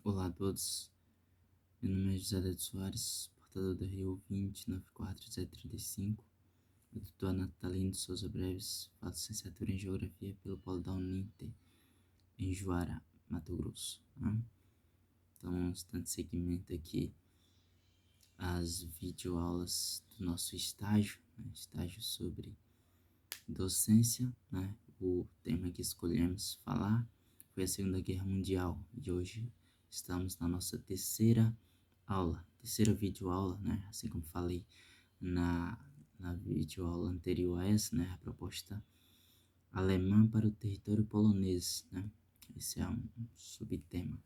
Olá a todos, meu nome é José de Soares, portador do Rio 204-035, eu tutor Natalino de Souza Breves, faço licenciatura em Geografia pelo Polo da Uninter, em Juara, Mato Grosso. Então, vamos dando seguimento aqui às videoaulas do nosso estágio, estágio sobre docência, O tema que escolhemos falar foi a Segunda Guerra Mundial, e hoje estamos na nossa terceira videoaula, Assim como falei na videoaula anterior a essa, A proposta alemã para o território polonês, Esse é um subtema,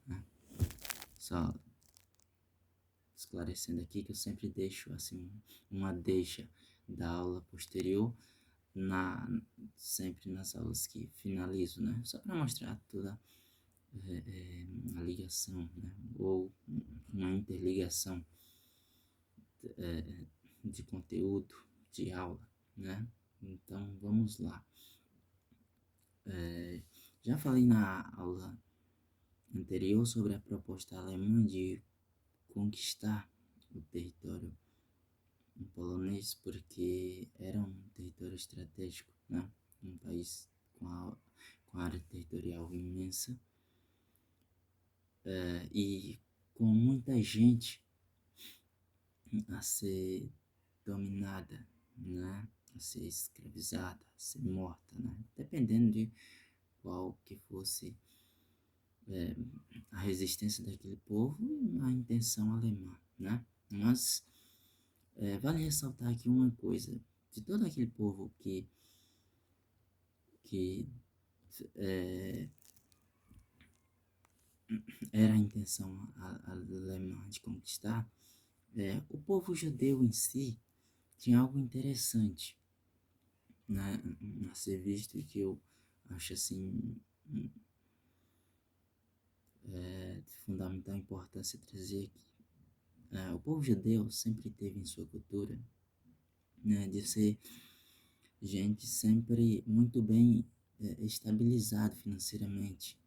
Só esclarecendo aqui que eu sempre deixo, assim, uma deixa da aula posterior, sempre nas aulas que finalizo, Só para mostrar toda a ligação, Ou uma interligação de conteúdo, de aula, Então, vamos lá. Já falei na aula anterior sobre a proposta alemã de conquistar o território polonês, porque era um território estratégico, Um país com área territorial imensa, e com muita gente a ser dominada, a ser escravizada, a ser morta, dependendo de qual que fosse a resistência daquele povo, a intenção alemã, Mas vale ressaltar aqui uma coisa: de todo aquele povo que era a intenção alemã de conquistar, o povo judeu em si tinha algo interessante, a ser visto, que eu acho assim de fundamental importância trazer aqui. O povo judeu sempre teve em sua cultura, de ser gente sempre muito bem estabilizado financeiramente,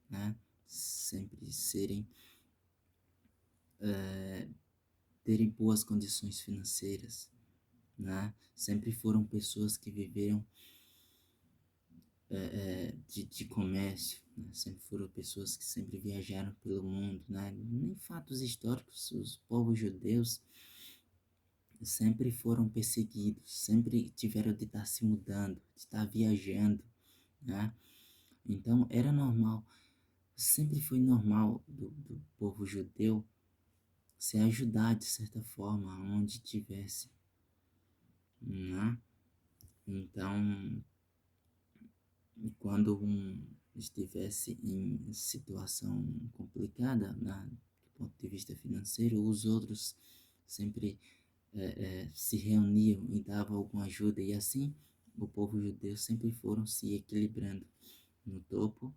sempre terem boas condições financeiras, Sempre foram pessoas que viveram de comércio, Sempre foram pessoas que sempre viajaram pelo mundo, Em fatos históricos, os povos judeus sempre foram perseguidos, sempre tiveram de estar se mudando, de estar viajando, Então era normal, sempre foi normal do povo judeu se ajudar de certa forma onde tivesse, Então, quando estivesse em situação complicada, do ponto de vista financeiro, os outros sempre se reuniam e davam alguma ajuda, e assim o povo judeu sempre foram se equilibrando no topo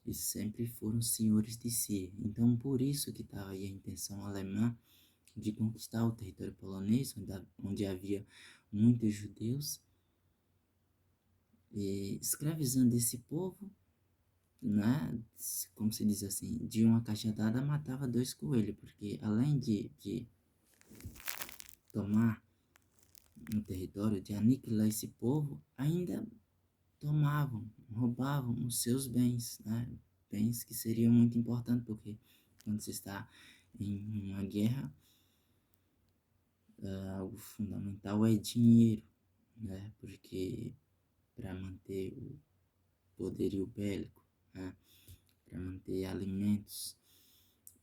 e sempre foram senhores de si. Então, por isso que estava aí a intenção alemã de conquistar o território polonês, onde havia muitos judeus, e escravizando esse povo, como se diz assim, de uma cajadada matava dois coelhos, porque além de tomar no território, de aniquilar esse povo, ainda tomavam, roubavam os seus bens, Bens que seriam muito importantes, porque quando você está em uma guerra, algo fundamental é dinheiro, Porque para manter o poderio bélico, para manter alimentos,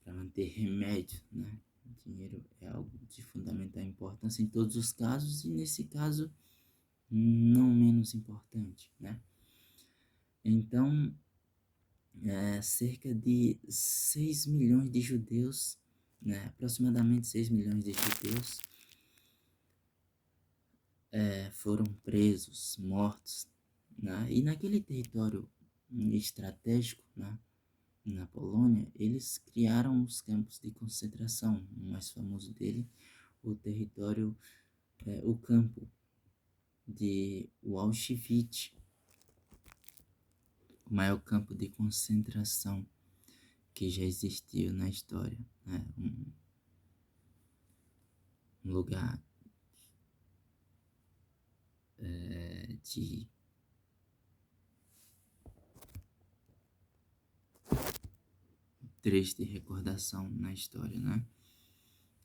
para manter remédio, Dinheiro é algo de fundamental importância em todos os casos, e nesse caso não menos importante, Então, cerca de 6 milhões de judeus, aproximadamente 6 milhões de judeus foram presos, mortos, E naquele território estratégico, na Polônia, eles criaram os campos de concentração. O mais famoso dele, o território, o campo de Auschwitz, o maior campo de concentração que já existiu na história, né? Um lugar de triste recordação na história, né?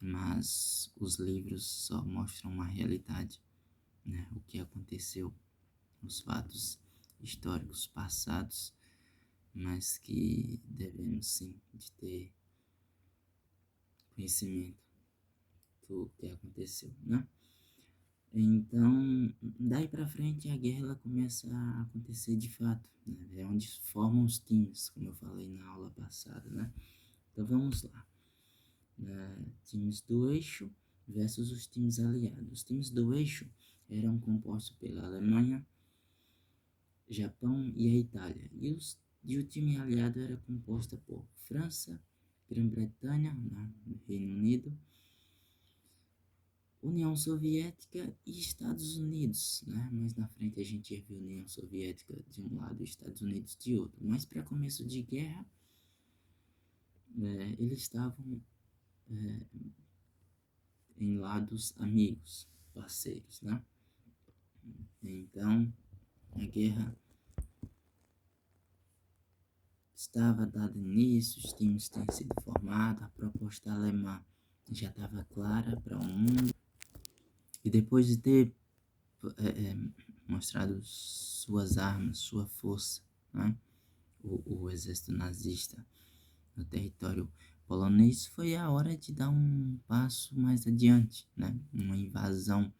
Mas os livros só mostram uma realidade, né? O que aconteceu, os fatos históricos passados, mas que devemos sim de ter conhecimento do que aconteceu, né? Então, daí pra frente a guerra ela começa a acontecer de fato, né? É onde formam os times, como eu falei na aula passada, né? Então vamos lá, né? Times do eixo versus os times aliados. Os times do eixo eram compostos pela Alemanha, Japão e a Itália. E o time aliado era composto por França, Grã-Bretanha, né, Reino Unido, União Soviética e Estados Unidos, né? Mais na frente a gente ia ver União Soviética de um lado e Estados Unidos de outro. Mas para começo de guerra, né, eles estavam em lados amigos, parceiros, né? Então, a guerra estava dado início, os times têm sido formados, a proposta alemã já estava clara para o mundo. E depois de ter mostrado suas armas, sua força, né? O exército nazista no território polonês, foi a hora de dar um passo mais adiante, né? Uma invasão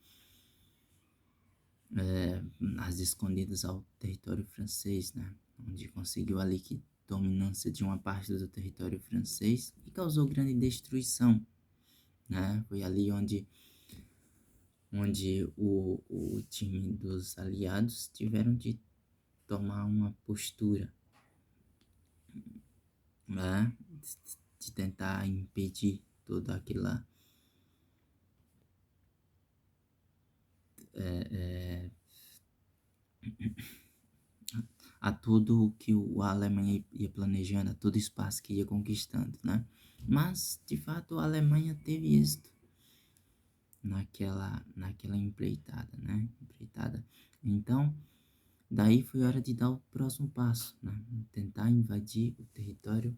às escondidas ao território francês, né? Onde conseguiu ali que dominância de uma parte do território francês e causou grande destruição, né? Foi ali onde o time dos aliados tiveram de tomar uma postura, né? De tentar impedir toda aquela a tudo que a Alemanha ia planejando, a todo espaço que ia conquistando, né? Mas, de fato, a Alemanha teve êxito naquela empreitada, né? Então, daí foi hora de dar o próximo passo, né? Tentar invadir o território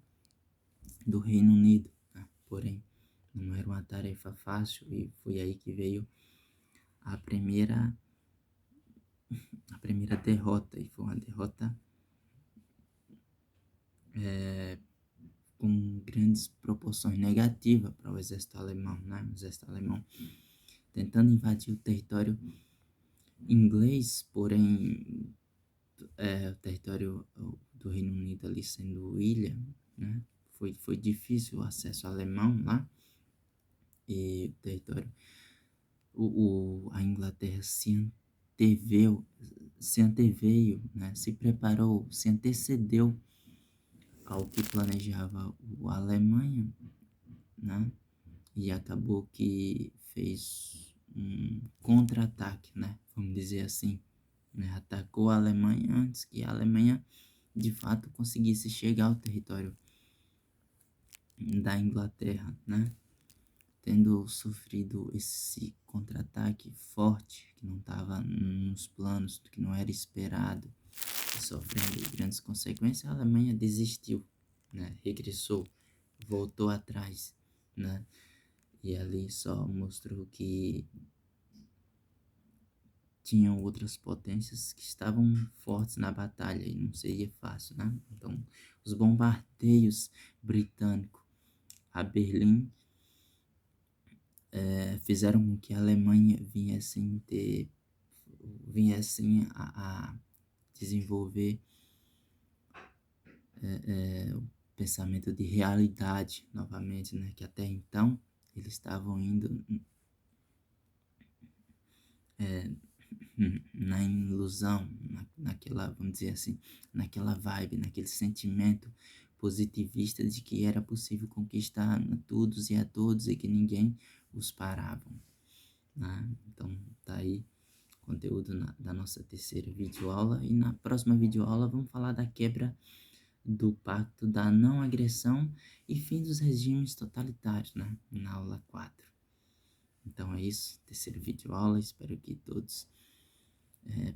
do Reino Unido, né? Porém, não era uma tarefa fácil e foi aí que veio a primeira derrota, e foi uma derrota com grandes proporções negativas para o exército alemão, né? O exército alemão tentando invadir o território inglês, porém o território do Reino Unido ali sendo ilha, né? Foi difícil o acesso alemão lá, e o território, a Inglaterra se anteveio, né? Se preparou, se antecedeu ao que planejava a Alemanha, né? E acabou que fez um contra-ataque, né? Vamos dizer assim, né? Atacou a Alemanha antes que a Alemanha de fato conseguisse chegar ao território da Inglaterra, né? Tendo sofrido esse contra-ataque forte, que não estava nos planos, que não era esperado, e sofrendo grandes consequências, a Alemanha desistiu, né? Regressou, voltou atrás, né? E ali só mostrou que tinham outras potências que estavam fortes na batalha e não seria fácil, né? Então, os bombardeios britânicos a Berlim fizeram com que a Alemanha viessem a desenvolver o pensamento de realidade novamente, né? Que até então eles estavam indo na ilusão, naquela, vamos dizer assim, naquela vibe, naquele sentimento positivista de que era possível conquistar a todos e a todos e que ninguém os parava, né? Então, tá aí o conteúdo da nossa terceira videoaula, e na próxima videoaula vamos falar da quebra do Pacto da Não Agressão e Fim dos Regimes Totalitários, né? Na aula 4. Então é isso, terceiro vídeo aula, espero que todos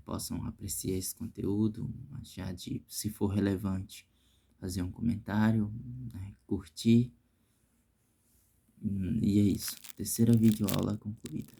possam apreciar esse conteúdo, já de, se for relevante, fazer um comentário, né, curtir, e é isso, terceira vídeo aula concluída.